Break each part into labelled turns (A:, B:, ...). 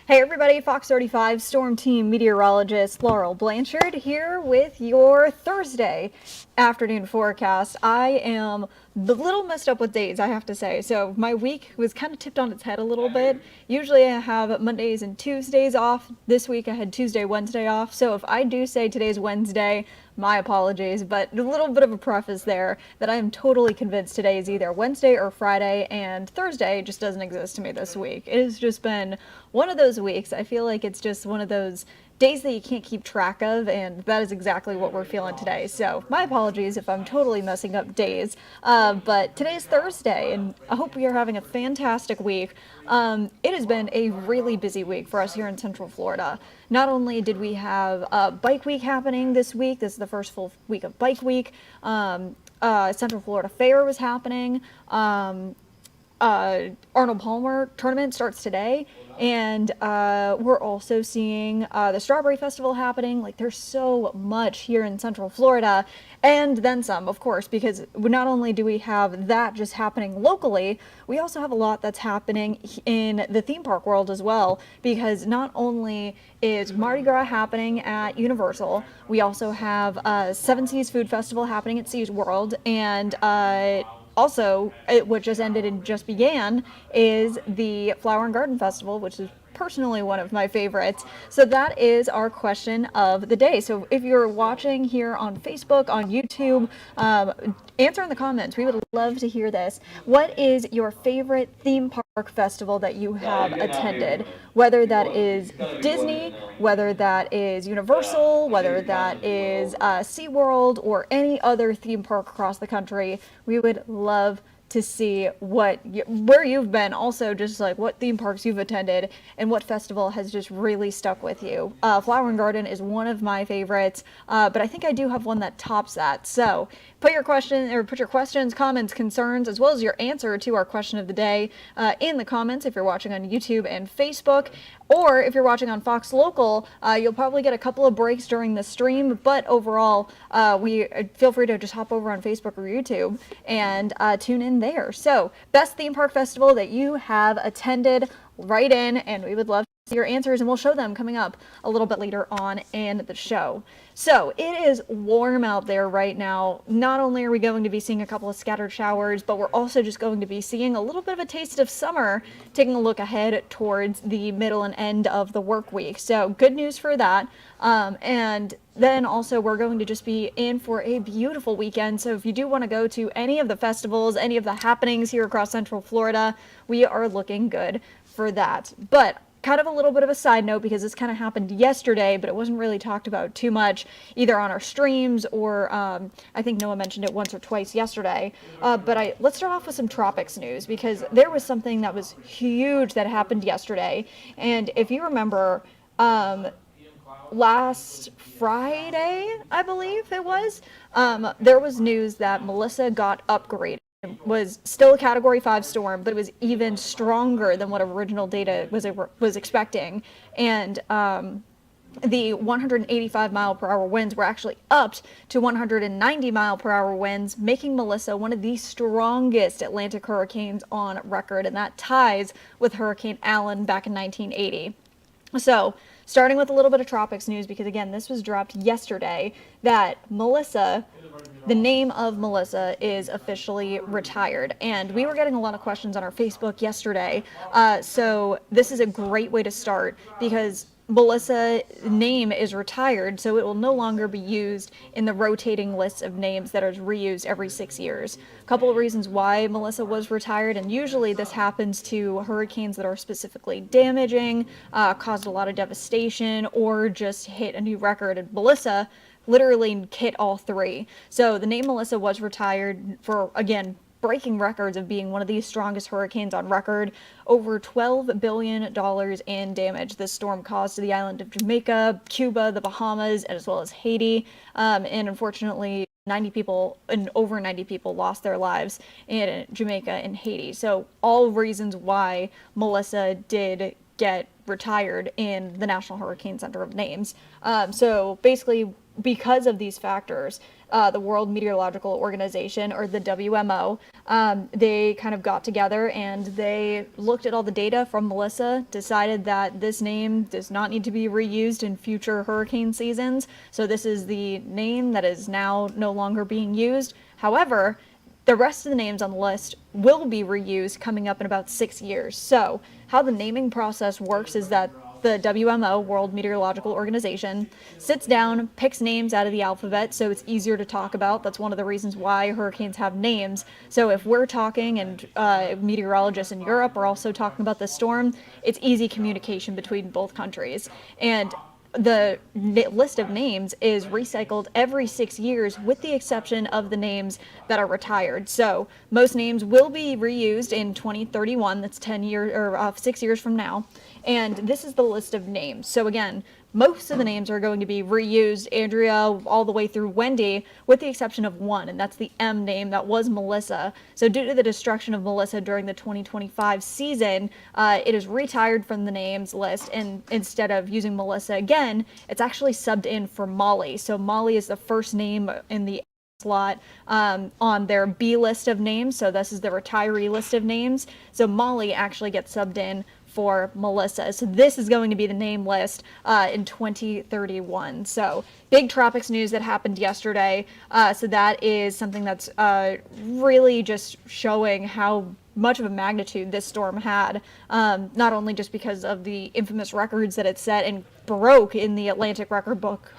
A: Hey everybody, Fox 35 Storm Team Meteorologist Laurel Blanchard here with your Thursday afternoon forecast. I am a little messed up with days, I have to say. So my week was kind of tipped on its head a little bit. Usually I have Mondays and Tuesdays off. This week I had Tuesday, Wednesday off. So if I do say today's Wednesday, my apologies, but a little bit of a preface there that I am totally convinced today is either Wednesday or Friday, and Thursday just doesn't exist to me this week. It has just been one of those weeks. I feel like it's just one of those days that you can't keep track of, and that is exactly what we're feeling today. So my apologies if I'm totally messing up days, but today's Thursday, and I hope you're having a fantastic week. It has been a really busy week for us here in Central Florida. Not only did we have Bike Week happening this week, this is the first full week of Bike Week, Central Florida Fair was happening, Arnold Palmer tournament starts today, and we're also seeing the Strawberry Festival happening. Like, there's so much here in Central Florida, and then some, of course, because not only do we have that just happening locally, we also have a lot that's happening in the theme park world as well, because not only is Mardi Gras happening at Universal, we also have Seven Seas Food Festival happening at Seas World, and also, what just ended and just began is the Flower and Garden Festival, which is personally one of my favorites. So that is our question of the day. So if you're watching here on Facebook, on YouTube, answer in the comments. We would love to hear this. What is your favorite theme park festival that you have attended? Whether that is Disney, whether that is Universal, whether that is SeaWorld, or any other theme park across the country, we would love to see where you've been, also just like what theme parks you've attended and what festival has just really stuck with you. Flower and Garden is one of my favorites, but I think I do have one that tops that. So put your questions, comments, concerns, as well as your answer to our question of the day in the comments if you're watching on YouTube and Facebook. Or if you're watching on Fox Local, you'll probably get a couple of breaks during the stream, but overall, we feel free to just hop over on Facebook or YouTube and tune in there. So, best theme park festival that you have attended, write in, and we would love to see your answers, and we'll show them coming up a little bit later on in the show. So it is warm out there right now. Not only are we going to be seeing a couple of scattered showers, but we're also just going to be seeing a little bit of a taste of summer, taking a look ahead towards the middle and end of the work week. So good news for that. And then also we're going to just be in for a beautiful weekend. So if you do want to go to any of the festivals, any of the happenings here across Central Florida, we are looking good for that. But kind of a little bit of a side note, because this kind of happened yesterday, but it wasn't really talked about too much either on our streams or I think Noah mentioned it once or twice yesterday. But let's start off with some tropics news, because there was something that was huge that happened yesterday. And if you remember, last Friday, I believe it was, there was news that Melissa got upgraded. Was still a Category 5 storm, but it was even stronger than what original data was expecting. And the 185 mile per hour winds were actually upped to 190 mile per hour winds, making Melissa one of the strongest Atlantic hurricanes on record, and that ties with Hurricane Allen back in 1980. So, starting with a little bit of tropics news, because again, this was dropped yesterday, that Melissa, the name of Melissa, is officially retired. And we were getting a lot of questions on our Facebook yesterday. So this is a great way to start, because Melissa's name is retired, so it will no longer be used in the rotating list of names that are reused every 6 years. A couple of reasons why Melissa was retired, and usually this happens to hurricanes that are specifically damaging, caused a lot of devastation, or just hit a new record. And Melissa literally hit all three. So the name Melissa was retired for, again, breaking records of being one of the strongest hurricanes on record. Over $12 billion in damage this storm caused to the island of Jamaica, Cuba, the Bahamas, as well as Haiti. And unfortunately, over 90 people lost their lives in Jamaica and Haiti. So all reasons why Melissa did get retired in the National Hurricane Center of names. So basically, because of these factors, the World Meteorological Organization, or the WMO. They kind of got together and they looked at all the data from Melissa, decided that this name does not need to be reused in future hurricane seasons. So this is the name that is now no longer being used. However, the rest of the names on the list will be reused coming up in about 6 years. So how the naming process works is that the WMO, World Meteorological Organization, sits down, picks names out of the alphabet so it's easier to talk about. That's one of the reasons why hurricanes have names. So if we're talking and meteorologists in Europe are also talking about this storm, it's easy communication between both countries. And the list of names is recycled every 6 years with the exception of the names that are retired. So most names will be reused in 2031. That's 10 years or 6 years from now. And this is the list of names. So again, most of the names are going to be reused, Andrea all the way through Wendy, with the exception of one, and that's the M name. That was Melissa. So due to the destruction of Melissa during the 2025 season, it is retired from the names list, and instead of using Melissa again, it's actually subbed in for Molly. So Molly is the first name in the slot on their B list of names. So this is the retiree list of names. So Molly actually gets subbed in for Melissa. So this is going to be the name list in 2031. So big tropics news that happened yesterday. So that is something that's really just showing how much of a magnitude this storm had, not only just because of the infamous records that it set and broke in the Atlantic record book,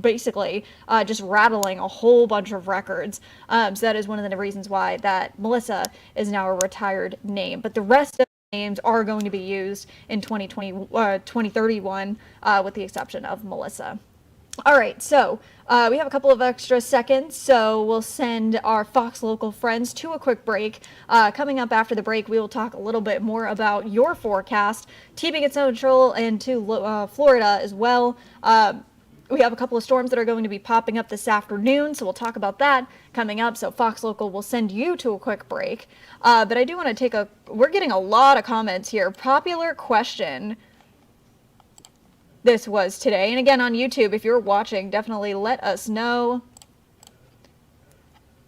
A: basically just rattling a whole bunch of records. So that is one of the reasons why that Melissa is now a retired name. But the rest of names are going to be used in 2031 with the exception of Melissa. All right, so we have a couple of extra seconds, so we'll send our Fox local friends to a quick break. Coming up after the break, we will talk a little bit more about your forecast, keeping it central and to Florida as well. We have a couple of storms that are going to be popping up this afternoon, so we'll talk about that coming up. So Fox Local will send you to a quick break. But I do want to we're getting a lot of comments here. Popular question this was today. And again, on YouTube, if you're watching, definitely let us know.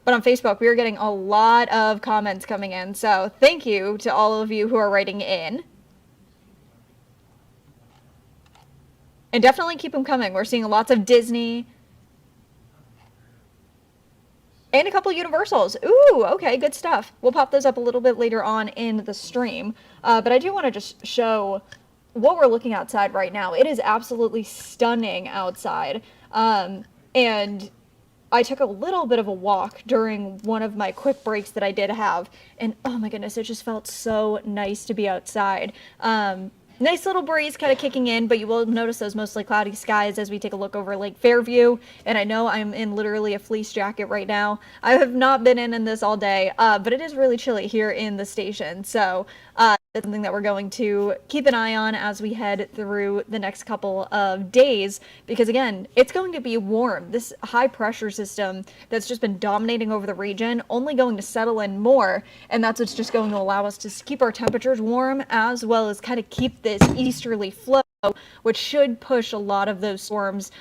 A: But on Facebook, we are getting a lot of comments coming in. So thank you to all of you who are writing in. And definitely keep them coming. We're seeing lots of Disney. And a couple Universals. Ooh, okay, good stuff. We'll pop those up a little bit later on in the stream. But I do want to just show what we're looking outside right now. It is absolutely stunning outside. And I took a little bit of a walk during one of my quick breaks that I did have. And oh my goodness, it just felt so nice to be outside. Nice little breeze kind of kicking in, but you will notice those mostly cloudy skies as we take a look over Lake Fairview. And I know I'm in literally a fleece jacket right now. I have not been in this all day, but it is really chilly here in the station. So that's something that we're going to keep an eye on as we head through the next couple of days, because again, it's going to be warm. This high pressure system that's just been dominating over the region only going to settle in more, and that's what's just going to allow us to keep our temperatures warm as well as kind of keep this easterly flow, which should push a lot of those storms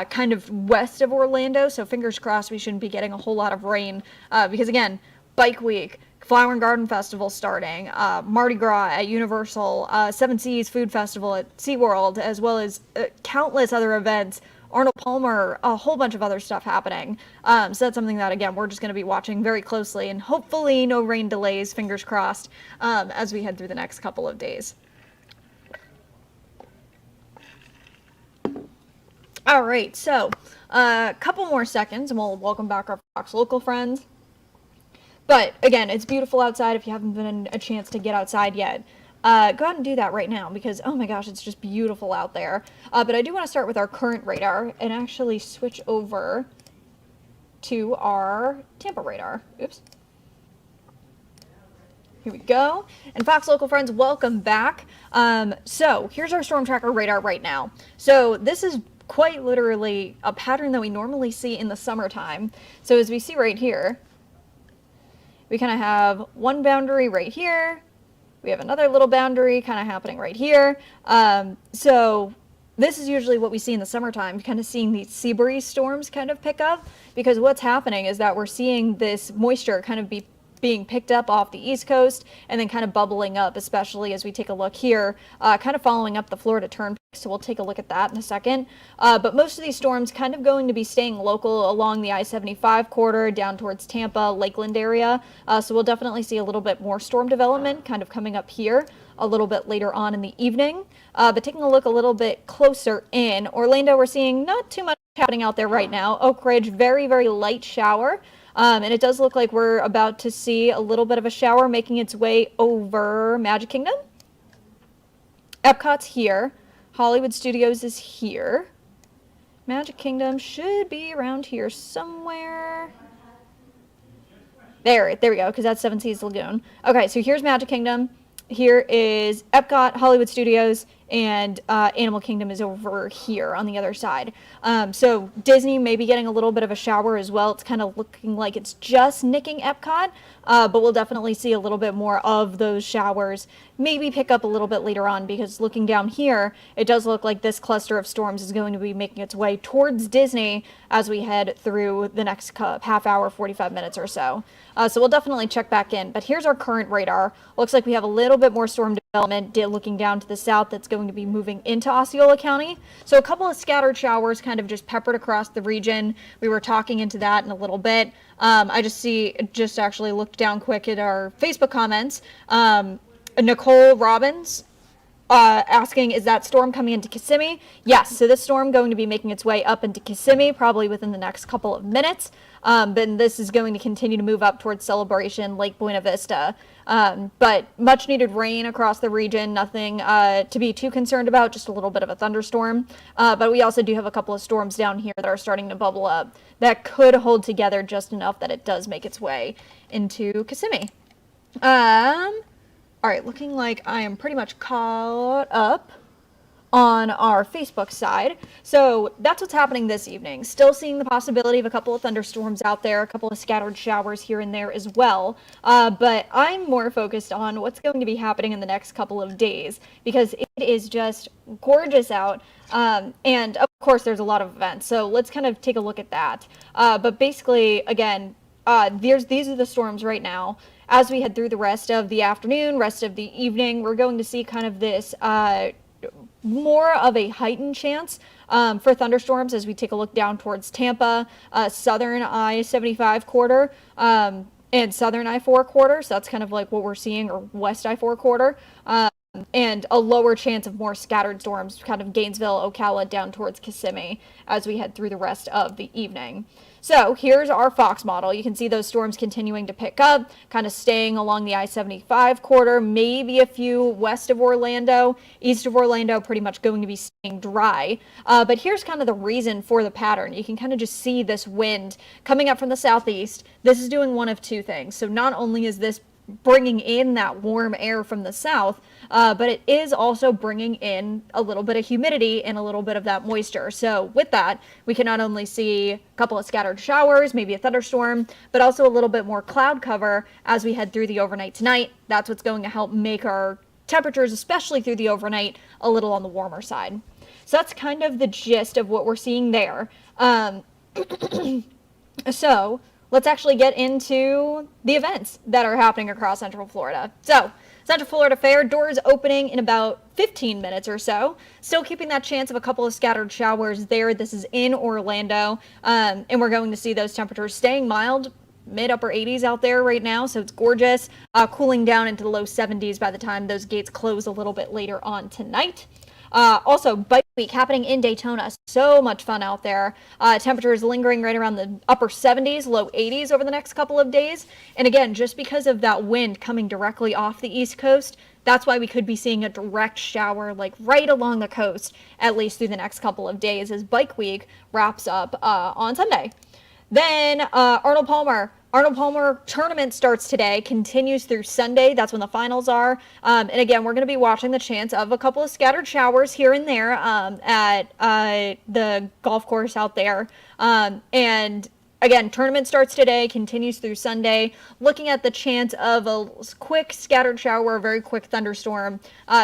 A: kind of west of Orlando. So fingers crossed we shouldn't be getting a whole lot of rain because again, Bike Week, Flower and Garden Festival starting, Mardi Gras at Universal, Seven Seas Food Festival at SeaWorld, as well as countless other events, Arnold Palmer, a whole bunch of other stuff happening. So that's something that, again, we're just going to be watching very closely, and hopefully no rain delays, fingers crossed, as we head through the next couple of days. All right, so a couple more seconds, and we'll welcome back our Fox Local friends. But again, it's beautiful outside. If you haven't been a chance to get outside yet, go ahead and do that right now because, oh my gosh, it's just beautiful out there. But I do want to start with our current radar and actually switch over to our Tampa radar. Oops. Here we go. And Fox Local friends, welcome back. So here's our storm tracker radar right now. So this is quite literally a pattern that we normally see in the summertime. So as we see right here, we kind of have one boundary right here. We have another little boundary kind of happening right here. So this is usually what we see in the summertime, kind of seeing these sea breeze storms kind of pick up, because what's happening is that we're seeing this moisture kind of being picked up off the East Coast and then kind of bubbling up, especially as we take a look here, kind of following up the Florida Turnpike. So we'll take a look at that in a second. But most of these storms kind of going to be staying local along the I-75 corridor down towards Tampa, Lakeland area. So we'll definitely see a little bit more storm development kind of coming up here a little bit later on in the evening. But taking a look a little bit closer in Orlando, we're seeing not too much happening out there right now. Oak Ridge, very, very light shower. And it does look like we're about to see a little bit of a shower making its way over Magic Kingdom. Epcot's here. Hollywood Studios is here. Magic Kingdom should be around here somewhere. There we go, because that's Seven Seas Lagoon. Okay, so here's Magic Kingdom. Here is Epcot, Hollywood Studios, and Animal Kingdom is over here on the other side. So Disney may be getting a little bit of a shower as well. It's kind of looking like it's just nicking Epcot, but we'll definitely see a little bit more of those showers. Maybe pick up a little bit later on, because looking down here, it does look like this cluster of storms is going to be making its way towards Disney as we head through the next half hour, 45 minutes or so. So we'll definitely check back in. But here's our current radar. Looks like we have a little bit more storm development looking down to the south that's going to be moving into Osceola County. So a couple of scattered showers kind of just peppered across the region. We were talking into that in a little bit. I just actually looked down quick at our Facebook comments. Nicole Robbins asking, is that storm coming into Kissimmee? Yes, so this storm going to be making its way up into Kissimmee probably within the next couple of minutes. But this is going to continue to move up towards Celebration, Lake Buena Vista. But much needed rain across the region, nothing to be too concerned about, just a little bit of a thunderstorm. But we also do have a couple of storms down here that are starting to bubble up that could hold together just enough that it does make its way into Kissimmee. All right, looking like I am pretty much caught up on our Facebook side. So that's what's happening this evening. Still seeing the possibility of a couple of thunderstorms out there, a couple of scattered showers here and there as well. But I'm more focused on what's going to be happening in the next couple of days, because it is just gorgeous out. And of course, there's a lot of events. So let's kind of take a look at that. But basically, again, these are the storms right now. As we head through the rest of the afternoon, rest of the evening, we're going to see kind of this more of a heightened chance for thunderstorms as we take a look down towards Tampa, southern I-75 corridor, and southern I-4 corridor. So that's kind of like what we're seeing, or west I-4 corridor. And a lower chance of more scattered storms, kind of Gainesville, Ocala, down towards Kissimmee as we head through the rest of the evening. So here's our Fox model. You can see those storms continuing to pick up, kind of staying along the I-75 corridor, maybe a few west of Orlando, east of Orlando, pretty much going to be staying dry. But here's kind of the reason for the pattern. You can kind of just see this wind coming up from the southeast. This is doing one of two things. So not only is this bringing in that warm air from the south, but it is also bringing in a little bit of humidity and a little bit of that moisture. So with that, we can not only see a couple of scattered showers, maybe a thunderstorm, but also a little bit more cloud cover as we head through the overnight tonight. That's what's going to help make our temperatures, especially through the overnight, a little on the warmer side. So that's kind of the gist of what we're seeing there. So let's actually get into the events that are happening across Central Florida. So, Central Florida Fair, doors opening in about 15 minutes or so. Still keeping that chance of a couple of scattered showers there. This is in Orlando, and we're going to see those temperatures staying mild, mid-upper 80s out there right now, so it's gorgeous. Cooling down into the low 70s by the time those gates close a little bit later on tonight. Also, Bike Week happening in Daytona. So much fun out there. Temperatures lingering right around the upper 70s, low 80s over the next couple of days. And again, just because of that wind coming directly off the East Coast, that's why we could be seeing a direct shower like right along the coast, at least through the next couple of days as Bike Week wraps up on Sunday. Then Arnold Palmer tournament starts today, continues through Sunday. That's when the finals are. And again, we're going to be watching the chance of a couple of scattered showers here and there at the golf course out there. And again, tournament starts today, continues through Sunday. Looking at the chance of a quick scattered shower, a very quick thunderstorm.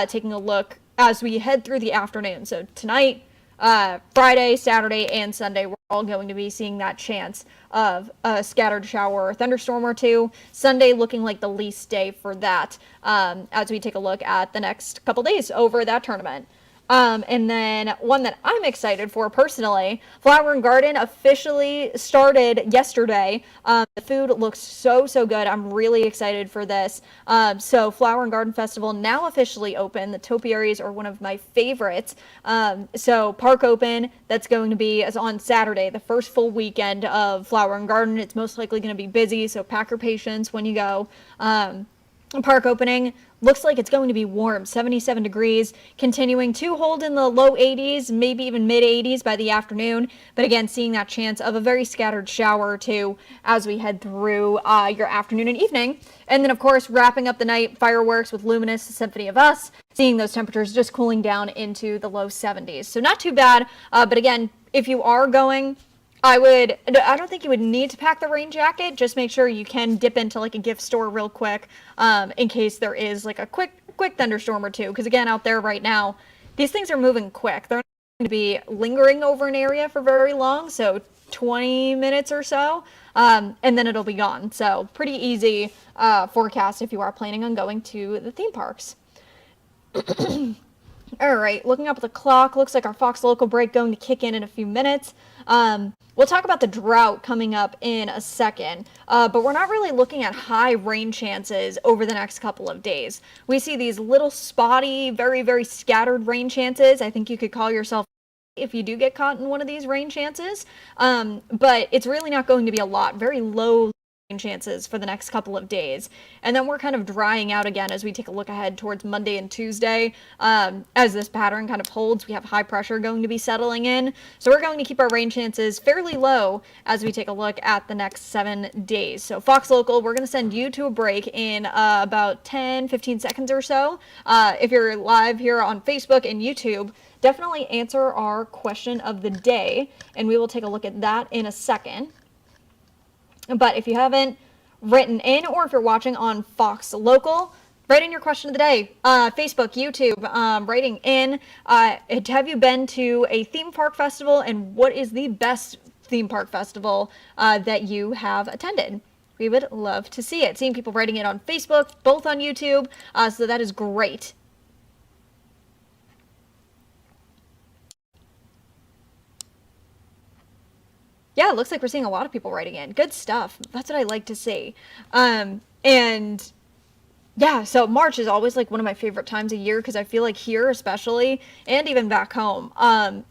A: Taking a look as we head through the afternoon. So tonight, Friday, Saturday, and Sunday, we're all going to be seeing that chance of a scattered shower or thunderstorm or two. Sunday looking like the least day for that, as we take a look at the next couple days over that tournament. And then one that I'm excited for personally, Flower and Garden officially started yesterday. The food looks so good. I'm really excited for this. So Flower and Garden Festival now officially open. The topiaries are one of my favorites. So park open, that's going to be as on Saturday, the first full weekend of Flower and Garden. It's most likely going to be busy, so pack your patience when you go. Park opening looks like it's going to be warm, 77 degrees, continuing to hold in the low 80s, maybe even mid 80s by the afternoon. But again, seeing that chance of a very scattered shower or two as we head through your afternoon and evening. And then, of course, wrapping up the night, fireworks with Luminous Symphony of Us, seeing those temperatures just cooling down into the low 70s. So not too bad. But again, if you are going, I don't think you would need to pack the rain jacket. Just make sure you can dip into like a gift store real quick, in case there is like a quick thunderstorm or two. Because again, out there right now, these things are moving quick. They're not going to be lingering over an area for very long, so 20 minutes or so, and then it'll be gone. So pretty easy forecast if you are planning on going to the theme parks. All right, looking up at the clock, looks like our Fox Local break going to kick in a few minutes. We'll talk about the drought coming up in a second, but we're not really looking at high rain chances over the next couple of days. We see these little spotty, very scattered rain chances. I think you could call yourself if you do get caught in one of these rain chances, but it's really not going to be a lot. Very low chances for the next couple of days, and then we're kind of drying out again as we take a look ahead towards Monday and Tuesday. As this pattern kind of holds, we have high pressure going to be settling in, so we're going to keep our rain chances fairly low as we take a look at the next 7 days. So Fox Local, we're going to send you to a break in about 10-15 seconds or so. If you're live here on Facebook and YouTube, definitely answer our question of the day, and we will take a look at that in a second. But if you haven't written in, or if you're watching on Fox Local, write in your question of the day. Facebook, YouTube, writing in. Have you been to a theme park festival, and what is the best theme park festival that you have attended? We would love to see it. Seeing people writing it on Facebook, both on YouTube, so that is great. Yeah, it looks like we're seeing a lot of people writing in. Good stuff. That's what I like to see. And yeah, so March is always like one of my favorite times of year, because I feel like here especially, and even back home,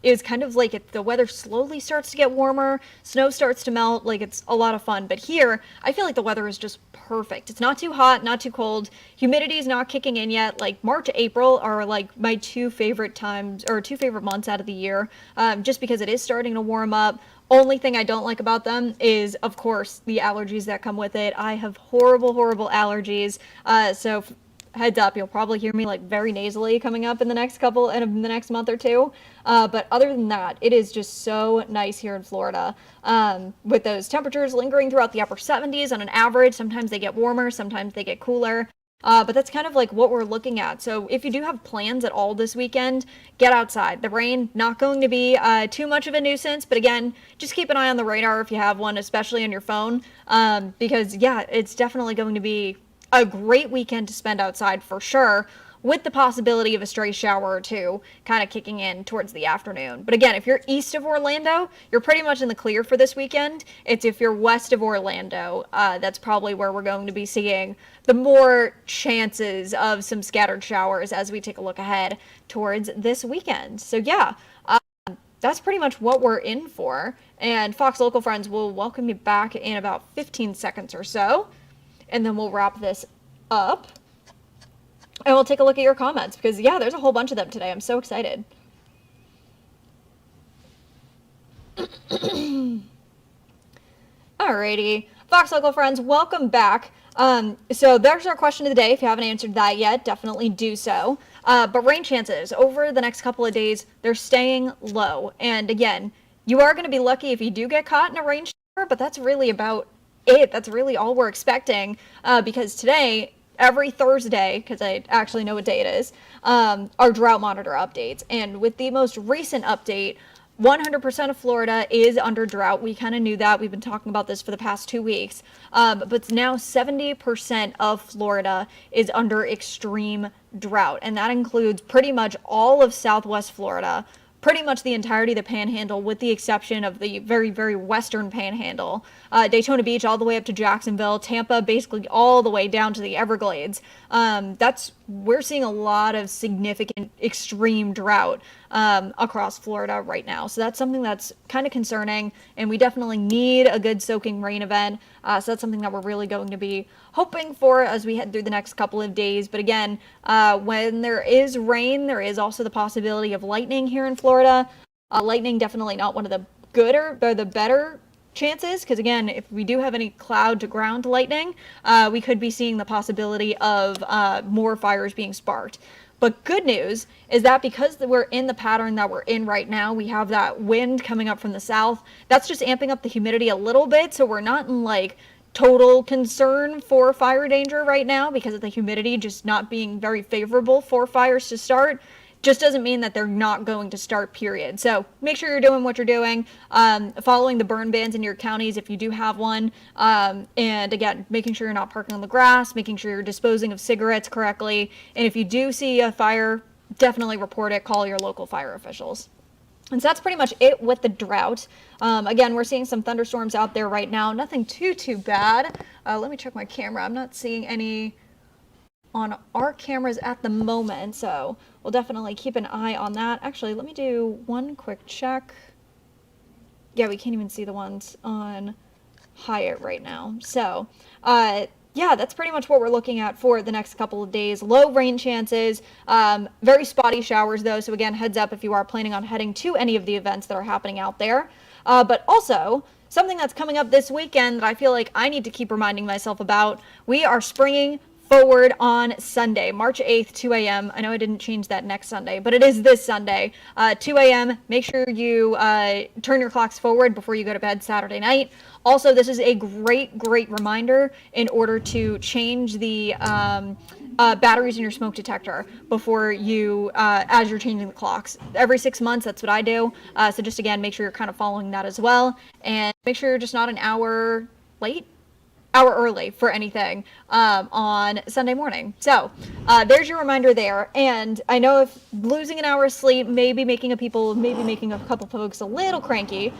A: is kind of like the weather slowly starts to get warmer, snow starts to melt, like it's a lot of fun. But here, I feel like the weather is just perfect. It's not too hot, not too cold. Humidity is not kicking in yet. Like March, April are like my two favorite times, or two favorite months out of the year, just because it is starting to warm up. Only thing I don't like about them is, of course, the allergies that come with it. I have horrible allergies. So heads up, you'll probably hear me like very nasally coming up in the next month or two. But other than that, it is just so nice here in Florida, with those temperatures lingering throughout the upper 70s on an average. Sometimes they get warmer, sometimes they get cooler. But that's kind of like what we're looking at. So if you do have plans at all this weekend, get outside. The rain, not going to be too much of a nuisance. But again, just keep an eye on the radar if you have one, especially on your phone. Because yeah, it's definitely going to be a great weekend to spend outside for sure, with the possibility of a stray shower or two kind of kicking in towards the afternoon. But again, if you're east of Orlando, you're pretty much in the clear for this weekend. It's if you're west of Orlando, that's probably where we're going to be seeing the more chances of some scattered showers as we take a look ahead towards this weekend. So yeah, that's pretty much what we're in for. And Fox Local friends will welcome you back in about 15 seconds or so, and then we'll wrap this up. And we'll take a look at your comments, because yeah, there's a whole bunch of them today. I'm so excited. Alrighty, Fox Local friends, welcome back. So there's our question of the day. If you haven't answered that yet, definitely do so. But rain chances over the next couple of days, they're staying low. And again, you are going to be lucky if you do get caught in a rain shower, but that's really about it. That's really all we're expecting, because today, every Thursday, because I actually know what day it is, are drought monitor updates. And with the most recent update, 100% of Florida is under drought. We kind of knew that. We've been talking about this for the past 2 weeks. But now 70% of Florida is under extreme drought. And that includes pretty much all of Southwest Florida, pretty much the entirety of the Panhandle, with the exception of the very, very western Panhandle. Daytona Beach all the way up to Jacksonville, Tampa basically all the way down to the Everglades. We're seeing a lot of significant extreme drought across Florida right now. So that's something that's kind of concerning, and we definitely need a good soaking rain event. So that's something that we're really going to be hoping for as we head through the next couple of days. But again, when there is rain, there is also the possibility of lightning here in Florida. Lightning definitely not one of the gooder or the better chances, because again, if we do have any cloud to ground lightning, we could be seeing the possibility of more fires being sparked. But good news is that because we're in the pattern that we're in right now, we have that wind coming up from the south. That's just amping up the humidity a little bit, so we're not in like total concern for fire danger right now because of the humidity just not being very favorable for fires to start. Just doesn't mean that they're not going to start, period. So make sure you're doing what you're doing, following the burn bans in your counties if you do have one. And again, making sure you're not parking on the grass, making sure you're disposing of cigarettes correctly. And if you do see a fire, definitely report it, call your local fire officials. And so that's pretty much it with the drought. Again, we're seeing some thunderstorms out there right now. Nothing too bad. Let me check my camera. I'm not seeing any on our cameras at the moment, so we'll definitely keep an eye on that. Actually, let me do one quick check. Yeah, we can't even see the ones on Hyatt right now. So, yeah, that's pretty much what we're looking at for the next couple of days. Low rain chances, very spotty showers though. So again, heads up if you are planning on heading to any of the events that are happening out there. But also, something that's coming up this weekend that I feel like I need to keep reminding myself about, we are springing forward on Sunday, March 8th, 2 a.m. I know I didn't change that next Sunday, but it is this Sunday, 2 a.m. Make sure you turn your clocks forward before you go to bed Saturday night. Also, this is a great reminder in order to change the batteries in your smoke detector before you, as you're changing the clocks. Every 6 months, that's what I do. So just again, make sure you're kind of following that as well. And make sure you're just not an hour early for anything on Sunday morning. So there's your reminder there. And I know if losing an hour of sleep may be making a couple folks a little cranky.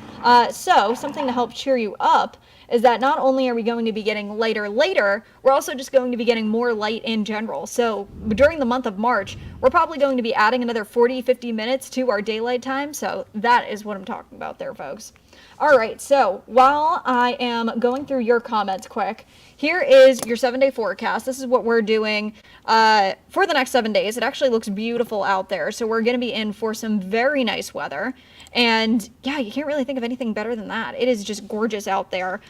A: So something to help cheer you up is that not only are we going to be getting later, we're also just going to be getting more light in general. So during the month of March, we're probably going to be adding another 40-50 minutes to our daylight time. So that is what I'm talking about there, folks. All right, so while I am going through your comments quick, here is your 7-day forecast. This is what we're doing for the next 7 days. It actually looks beautiful out there. So we're going to be in for some very nice weather. And yeah, you can't really think of anything better than that. It is just gorgeous out there.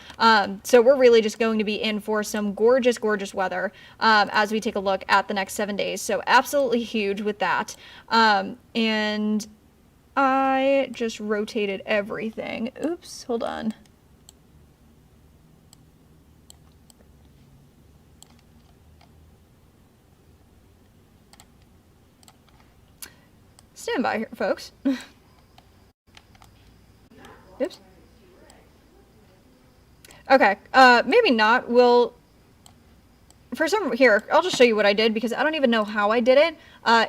A: So we're really just going to be in for some gorgeous weather as we take a look at the next 7 days. So absolutely huge with that. And I just rotated everything. Oops, hold on. Stand by here, folks. Oops. Okay, maybe not. Here, I'll just show you what I did because I don't even know how I did it.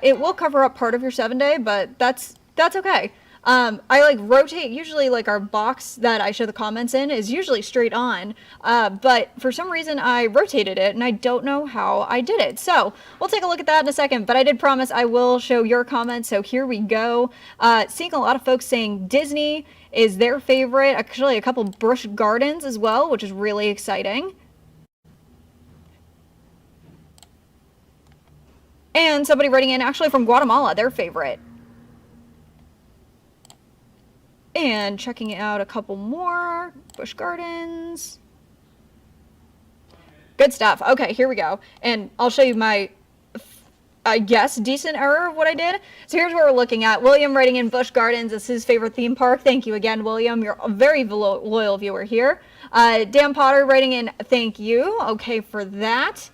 A: It will cover up part of your 7-day, but that's okay. I rotate, usually our box that I show the comments in is usually straight on, but for some reason I rotated it and I don't know how I did it. So we'll take a look at that in a second, but I did promise I will show your comments. So here we go. Seeing a lot of folks saying Disney is their favorite, actually a couple Busch Gardens as well, which is really exciting. And somebody writing in actually from Guatemala, their favorite. And checking out a couple more. Busch Gardens. Good stuff. Okay, here we go. And I'll show you my, I guess, decent error of what I did. So here's what we're looking at. William writing in Busch Gardens is his favorite theme park. Thank you again, William. You're a very loyal viewer here. Dan Potter writing in, thank you. Okay for that.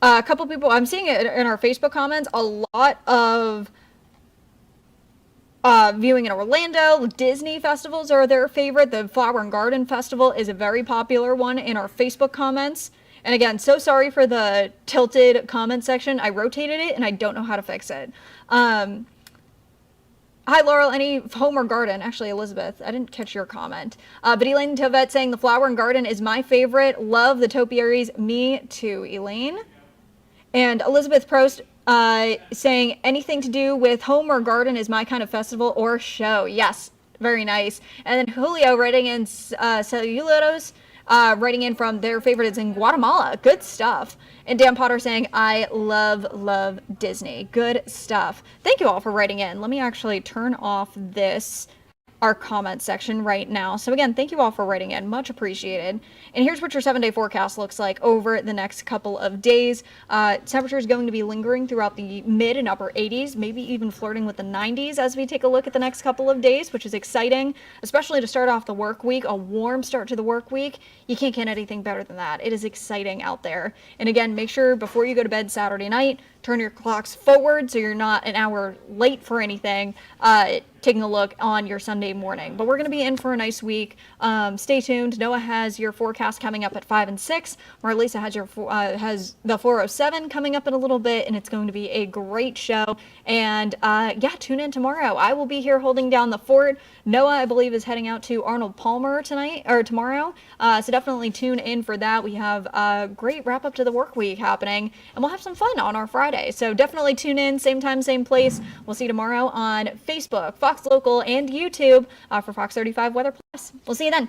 A: A couple people, I'm seeing it in our Facebook comments, a lot of viewing in Orlando. Disney festivals are their favorite. The Flower and Garden Festival is a very popular one in our Facebook comments. And again, so sorry for the tilted comment section. I rotated it and I don't know how to fix it. Hi, Laurel. Any home or garden? Actually, Elizabeth, I didn't catch your comment. But Elaine Tovet saying the Flower and Garden is my favorite. Love the topiaries. Me too, Elaine. And Elizabeth Prost saying anything to do with home or garden is my kind of festival or show. Yes, very nice. And then Julio writing in Cellulotos, writing in from their favorite is in Guatemala. Good stuff. And Dan Potter saying, I love Disney. Good stuff. Thank you all for writing in. Let me actually turn off our comment section right now. So again, thank you all for writing in. Much appreciated. And here's what your 7-day forecast looks like over the next couple of days. Temperature is going to be lingering throughout the mid and upper 80s, maybe even flirting with the 90s as we take a look at the next couple of days, which is exciting, especially to start off the work week, a warm start to the work week. You can't get anything better than that. It is exciting out there. And again, make sure before you go to bed Saturday night, turn your clocks forward so you're not an hour late for anything, taking a look on your Sunday morning. But we're going to be in for a nice week. Stay tuned. Noah has your forecast coming up at 5 and 6. Marlisa has the 407 coming up in a little bit, and it's going to be a great show. And yeah, tune in tomorrow. I will be here holding down the fort. Noah, I believe, is heading out to Arnold Palmer tomorrow. So definitely tune in for that. We have a great wrap up to the work week happening, and we'll have some fun on our Friday. So definitely tune in, same time, same place. We'll see you tomorrow on Facebook, Fox Local, and YouTube for Fox 35 Weather Plus. We'll see you then.